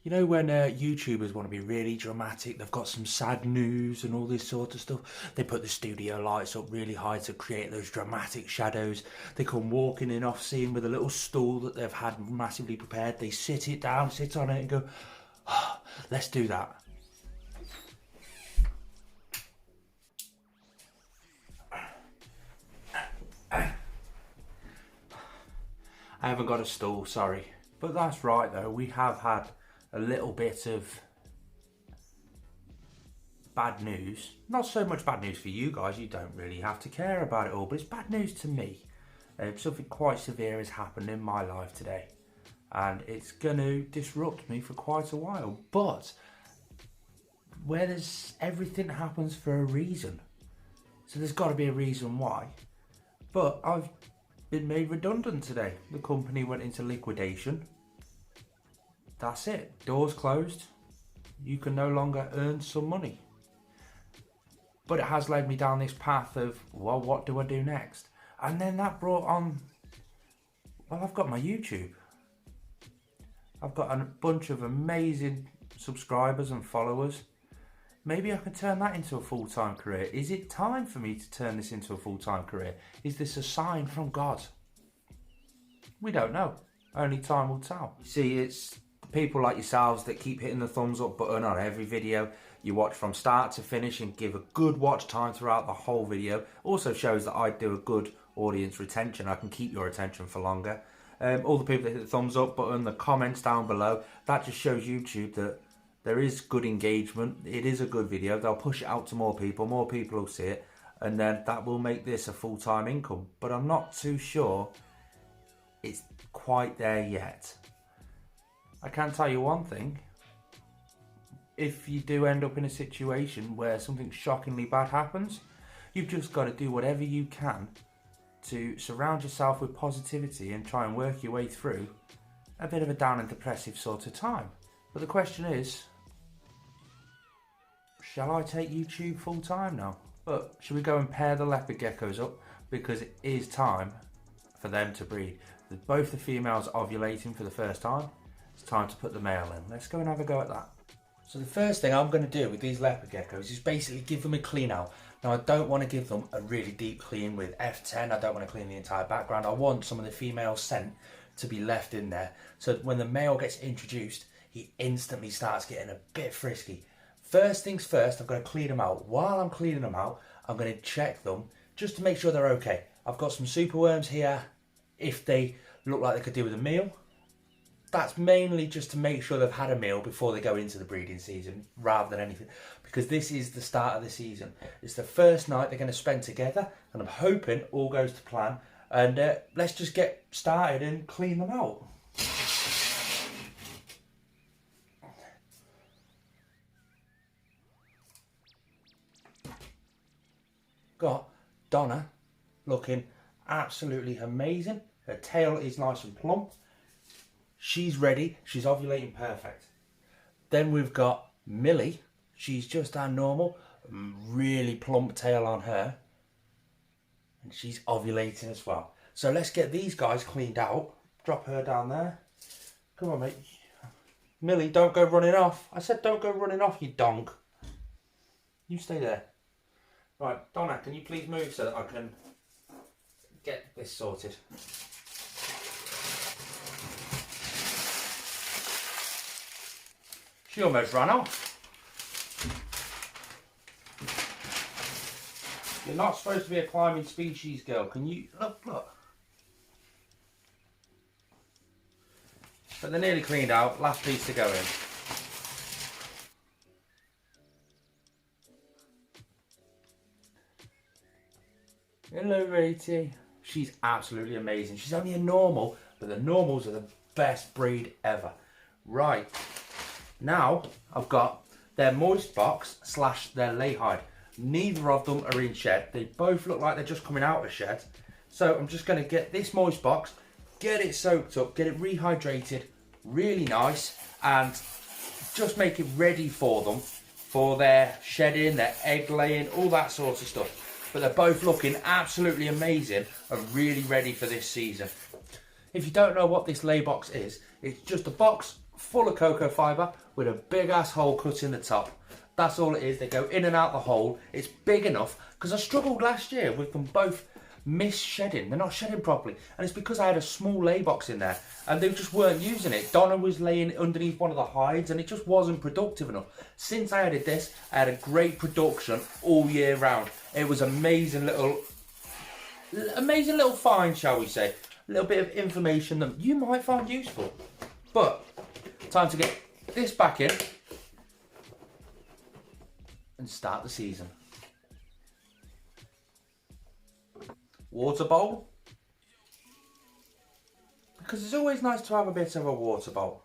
You know when YouTubers want to be really dramatic, they've got some sad news and all this sort of stuff. They put the studio lights up really high to create those dramatic shadows. They come walking in off scene with a little stool that they've had massively prepared. They sit it down, sit on it and go, oh, let's do that. I haven't got a stool, sorry. But that's right though, we have had a little bit of bad news. Not so much bad news for you guys, you don't really have to care about it all, but it's bad news to me. Something quite severe has happened in my life today, and it's going to disrupt me for quite a while. But where there's everything happens for a reason, so there's got to be a reason why. But I've been made redundant today. The company went into liquidation. That's it. Doors closed. You can no longer earn some money. But it has led me down this path of, well, what do I do next? And then that brought on, well, I've got my YouTube. I've got a bunch of amazing subscribers and followers. Maybe I can turn that into a full-time career. Is it time for me to turn this into a full-time career? Is this a sign from God? We don't know. Only time will tell. You see, it's people like yourselves that keep hitting the thumbs up button on every video. You watch from start to finish and give a good watch time throughout the whole video. Also shows that I do a good audience retention. I can keep your attention for longer. All the people that hit the thumbs up button, the comments down below, that just shows YouTube that there is good engagement. It is a good video. They'll push it out to more people will see it, and then that will make this a full-time income. But I'm not too sure it's quite there yet. I can tell you one thing. If you do end up in a situation where something shockingly bad happens, you've just got to do whatever you can to surround yourself with positivity and try and work your way through a bit of a down and depressive sort of time. But the question is, shall I take YouTube full time now? But should we go and pair the leopard geckos up? Because it is time for them to breed. Both the females ovulating for the first time. It's time to put the male in. Let's go and have a go at that. So the first thing I'm going to do with these leopard geckos is basically give them a clean out. Now I don't want to give them a really deep clean with F10. I don't want to clean the entire background. I want some of the female scent to be left in there, so that when the male gets introduced, he instantly starts getting a bit frisky. First things first, I've got to clean them out. While I'm cleaning them out, I'm going to check them just to make sure they're okay. I've got some superworms here. If they look like they could do with a meal, that's mainly just to make sure they've had a meal before they go into the breeding season, rather than anything, because this is the start of the season. It's the first night they're going to spend together, and I'm hoping all goes to plan. And let's just get started and clean them out. Got Donna looking absolutely amazing. Her tail is nice and plump. She's ready. She's ovulating perfect. Then we've got Millie. She's just our normal, really plump tail on her. And she's ovulating as well. So let's get these guys cleaned out. Drop her down there. Come on, mate. Millie, don't go running off. I said don't go running off, you donk. You stay there. Right, Donna, can you please move so that I can get this sorted? She almost ran off. You're not supposed to be a climbing species, girl. Can you... Look. But they're nearly cleaned out. Last piece to go in. Hello, Rati. She's absolutely amazing. She's only a normal, but the normals are the best breed ever. Right. Now, I've got their moist box / their lay hide. Neither of them are in shed. They both look like they're just coming out of shed. So I'm just going to get this moist box, get it soaked up, get it rehydrated, really nice, and just make it ready for them, for their shedding, their egg laying, all that sort of stuff. But they're both looking absolutely amazing and really ready for this season. If you don't know what this lay box is, it's just a box full of cocoa fibre with a big ass hole cut in the top. That's all it is. They go in and out the hole. It's big enough because I struggled last year with them both shedding. They're not shedding properly, and it's because I had a small lay box in there and they just weren't using it. Donna was laying underneath one of the hides and it just wasn't productive enough. Since I added this, I had a great production all year round. It was amazing little find, shall we say. A little bit of information that you might find useful. But time to get this back in and start the season. Water bowl, because it's always nice to have a bit of a water bowl.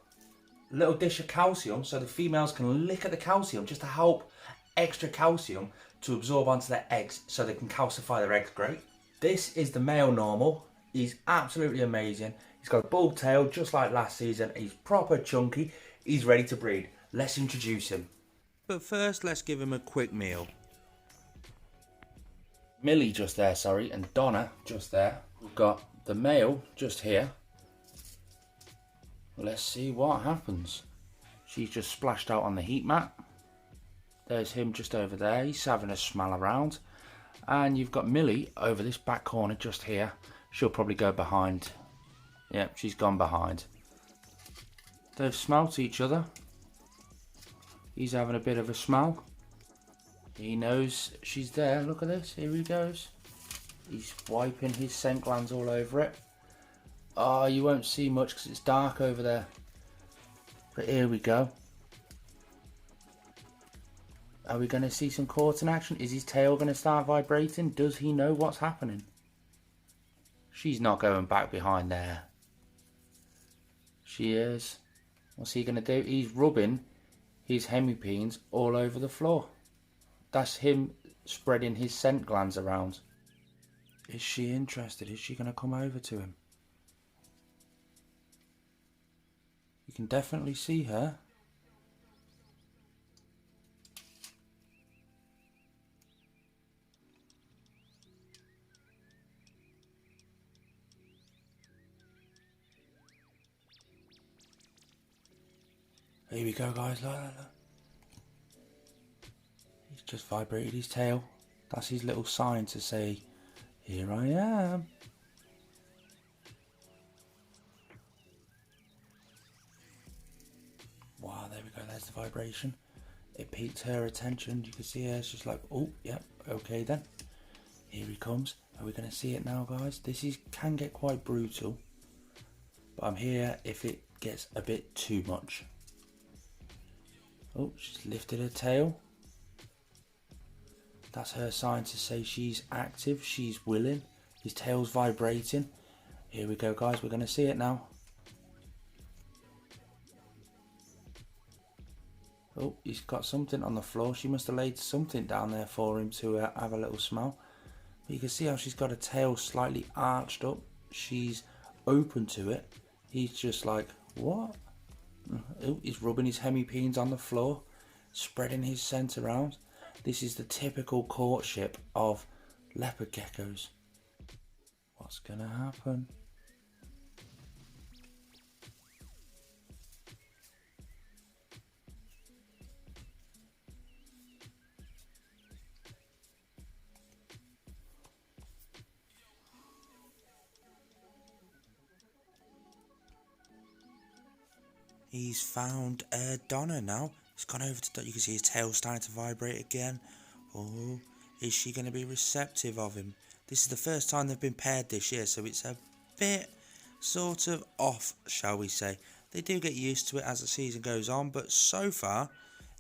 A little dish of calcium so the females can lick at the calcium just to help extra calcium to absorb onto their eggs so they can calcify their eggs great. This is the male normal. He's absolutely amazing. He's got a bald tail just like last season. He's proper chunky. He's ready to breed. Let's introduce him. But first, let's give him a quick meal. Millie just there, sorry, and Donna just there. We've got the male just here. Let's see what happens. She's just splashed out on the heat mat. There's him just over there. He's having a smell around. And you've got Millie over this back corner just here. She'll probably go behind. Yep, she's gone behind. They've smelt each other. He's having a bit of a smell. He knows she's there. Look at this. Here he goes. He's wiping his scent glands all over it. Oh, you won't see much because it's dark over there. But here we go. Are we going to see some courting action? Is his tail going to start vibrating? Does he know what's happening? She's not going back behind there. She is. What's he going to do? He's rubbing his hemipenes all over the floor. That's him spreading his scent glands around. Is she interested? Is she going to come over to him? You can definitely see her. Here we go, guys. Look. He's just vibrated his tail. That's his little sign to say, here I am. Wow, there we go. There's the vibration. It piqued her attention. You can see her. It's just like, oh, yep, okay then. Here he comes. Are we going to see it now, guys? Can get quite brutal. But I'm here if it gets a bit too much. Oh, she's lifted her tail. That's her sign to say she's active, she's willing. His tail's vibrating. Here we go, guys, we're going to see it now. Oh, he's got something on the floor. She must have laid something down there for him to have a little smell. But you can see how she's got her tail slightly arched up. She's open to it. He's just like, what? Oh, he's rubbing his hemipenes on the floor, spreading his scent around. This is the typical courtship of leopard geckos. What's gonna happen? He's found Donna now. He's gone over to, you can see his tail starting to vibrate again. Oh, is she going to be receptive of him? This is the first time they've been paired this year, so it's a bit sort of off, shall we say. They do get used to it as the season goes on, but so far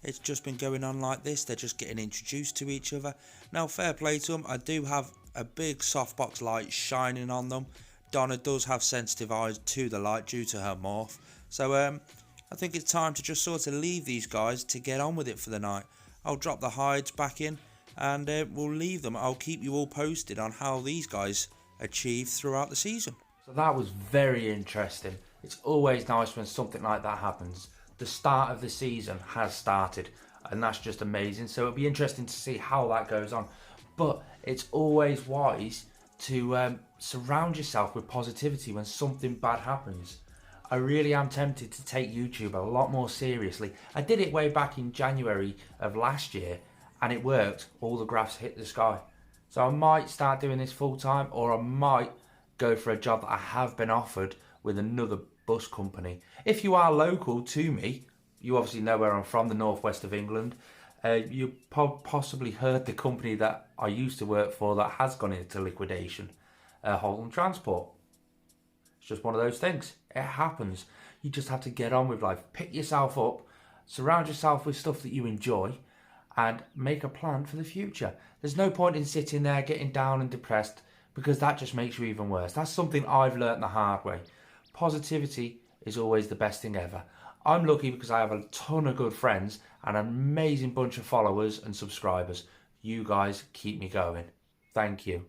it's just been going on like this. They're just getting introduced to each other. Now, fair play to them. I do have a big softbox light shining on them. Donna does have sensitive eyes to the light due to her morph. So I think it's time to just sort of leave these guys to get on with it for the night. I'll drop the hides back in and we'll leave them. I'll keep you all posted on how these guys achieve throughout the season. So that was very interesting. It's always nice when something like that happens. The start of the season has started and that's just amazing. So it'll be interesting to see how that goes on. But it's always wise to surround yourself with positivity when something bad happens. I really am tempted to take YouTube a lot more seriously. I did it way back in January of last year and it worked. All the graphs hit the sky. So I might start doing this full time, or I might go for a job that I have been offered with another bus company. If you are local to me, you obviously know where I'm from, the northwest of England. You possibly heard the company that I used to work for that has gone into liquidation, Holland Transport. It's just one of those things. It happens. You just have to get on with life. Pick yourself up, surround yourself with stuff that you enjoy, and make a plan for the future. There's no point in sitting there getting down and depressed, because that just makes you even worse. That's something I've learnt the hard way. Positivity is always the best thing ever. I'm lucky because I have a ton of good friends and an amazing bunch of followers and subscribers. You guys keep me going. Thank you.